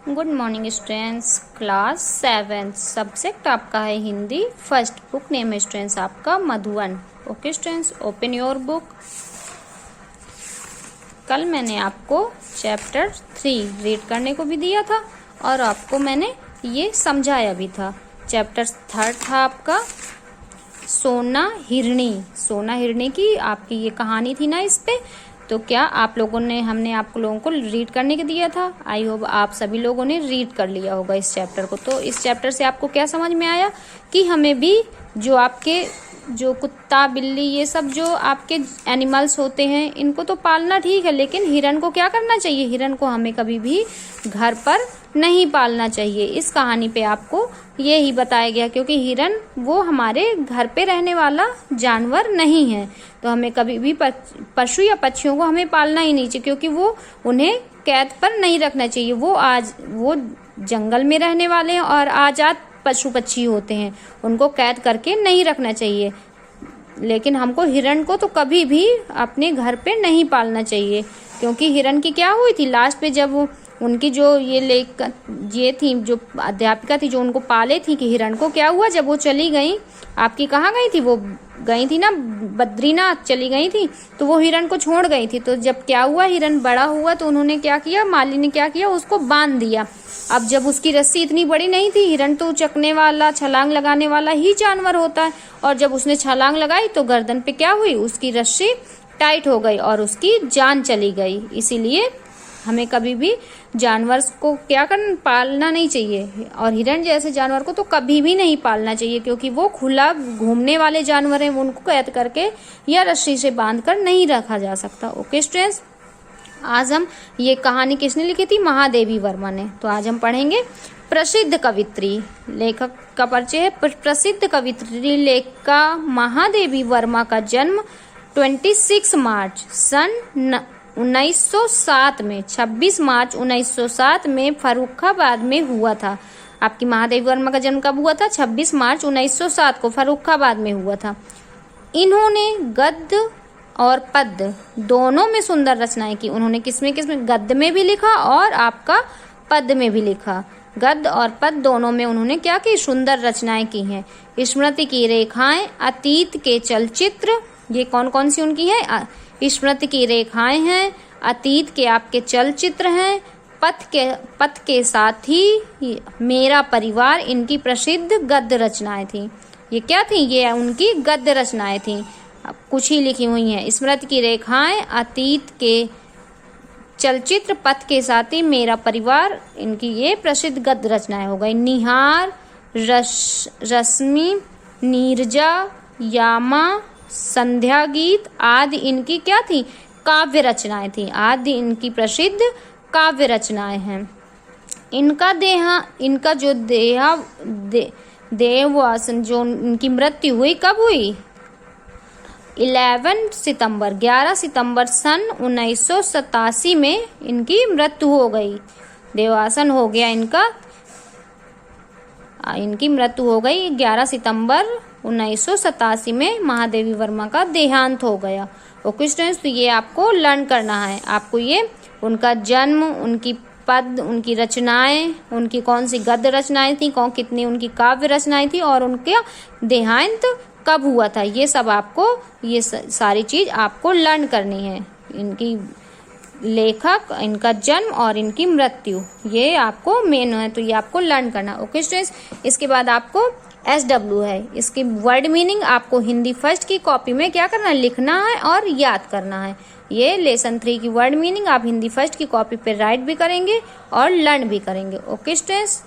Good morning students, class 7 subject आपका है Hindi. First book name है स्टूडेंट्स आपका Madhuban. Okay students, open your book. कल मैंने आपको चैप्टर 3 रीड करने को भी दिया था और आपको मैंने ये समझाया भी था। चैप्टर 3 था आपका सोना हिरणी। सोना हिरणी की आपकी ये कहानी थी ना इस पे। तो क्या आप लोगों ने हमने आप लोगों को रीड करने के दिया था। आई होप आप सभी लोगों ने रीड कर लिया होगा इस चैप्टर को। तो इस चैप्टर से आपको क्या समझ में आया कि हमें भी जो आपके जो कुत्ता बिल्ली ये सब जो आपके एनिमल्स होते हैं इनको तो पालना ठीक है, लेकिन हिरन को क्या करना चाहिए। हिरन को हमें कभी भी घर पर नहीं पालना चाहिए। इस कहानी पे आपको ये ही बताया गया, क्योंकि हिरन वो हमारे घर पे रहने वाला जानवर नहीं है। तो हमें कभी भी पशु या पक्षियों को हमें पालना ही नहीं चाहिए, क्योंकि वो उन्हें कैद पर नहीं रखना चाहिए। वो जंगल में रहने वाले हैं और आजाद पशु पक्षी होते हैं, उनको कैद करके नहीं रखना चाहिए। लेकिन हमको हिरन को तो कभी भी अपने घर पे नहीं पालना चाहिए, क्योंकि हिरन की क्या हुई थी लास्ट पे, जब उनकी जो ये थी जो अध्यापिका थी जो उनको पाले थी कि हिरन को क्या हुआ जब वो चली गई। आपकी कहाँ गई थी वो, गई थी ना बद्रीनाथ चली गई थी, तो वो हिरन को छोड़ गई थी। तो जब क्या हुआ हिरन बड़ा हुआ तो उन्होंने क्या किया, माली ने क्या किया, उसको बांध दिया। अब जब उसकी रस्सी इतनी बड़ी नहीं थी, हिरन तो चकने वाला छलांग लगाने वाला ही जानवर होता है, और जब उसने छलांग लगाई तो गर्दन पे क्या हुई, उसकी रस्सी टाइट हो गई और उसकी जान चली गई। इसीलिए हमें कभी भी जानवर को क्या करना, पालना नहीं चाहिए। और हिरन जैसे जानवर को तो कभी भी नहीं पालना चाहिए, क्योंकि वो खुला घूमने वाले जानवर हैं। उनको कैद करके या रस्सी से बांधकर नहीं रखा जा सकता। ओके स्टूडेंट्स, आज हम ये कहानी किसने लिखी थी, महादेवी वर्मा ने। तो आज हम पढ़ेंगे प्रसिद्ध कवित्री। लेखक का परिचय है। प्रसिद्ध कवित्री लेखिका महादेवी वर्मा का जन्म 26 मार्च सन 1907 में 26 मार्च 1907 में फर्रुखाबाद में हुआ था। आपकी महादेवी वर्मा का जन्म कब हुआ था, 26 मार्च 1907 को फर्रुखाबाद में हुआ था। इन्होंने गद्य और पद्य दोनों में सुंदर रचनाएं की। उन्होंने किसमें गद्य में भी लिखा और आपका पद्य में भी लिखा। गद्य और पद्य दोनों में उन्होंने क्या की, सुंदर रचनाएं की हैं। स्मृति की रेखाएं, अतीत के चलचित्र, ये कौन कौन सी उनकी है, स्मृति की रेखाएं हैं, अतीत के आपके चलचित्र हैं, पथ के साथ ही मेरा परिवार, इनकी प्रसिद्ध गद्य रचनाएं थी। ये क्या थी, ये उनकी गद्य रचनाएं थी। अब कुछ ही लिखी हुई हैं। स्मृति की रेखाएं, अतीत के चलचित्र, पथ के साथ ही मेरा परिवार, इनकी ये प्रसिद्ध गद्य रचनाएं हो गई। निहार, रश्मि, नीरजा, यामा, संध्या गीत आदि इनकी क्या थी, काव्य रचनाएं थी। आदि इनकी प्रसिद्ध काव्य रचनाएं हैं। इनका जो देहावसान जो इनकी मृत्यु हुई कब हुई, 11 सितंबर सन 1987 में इनकी मृत्यु हो गई। देहावसान हो गया इनकी मृत्यु हो गई 11 सितंबर 1987 में महादेवी वर्मा का देहांत हो गया। ओके स्टूडेंट्स, तो ये आपको लर्न करना है। आपको ये उनका जन्म, उनकी पद, उनकी रचनाएं, उनकी कौन सी गद्य रचनाएं थी, कितनी उनकी काव्य रचनाएं थी और उनका देहांत कब हुआ था, ये सब आपको ये सारी चीज आपको लर्न करनी है। इनकी लेखक, इनका जन्म और इनकी मृत्यु, ये आपको मेन है, तो ये आपको लर्न करना। ओके स्टूडेंट्स, इसके बाद आपको SW है। इसकी वर्ड मीनिंग आपको हिंदी फर्स्ट की कॉपी में क्या करना है, लिखना है और याद करना है। ये लेसन 3 की वर्ड मीनिंग आप हिंदी फर्स्ट की कॉपी पे राइट भी करेंगे और लर्न भी करेंगे। Okay students.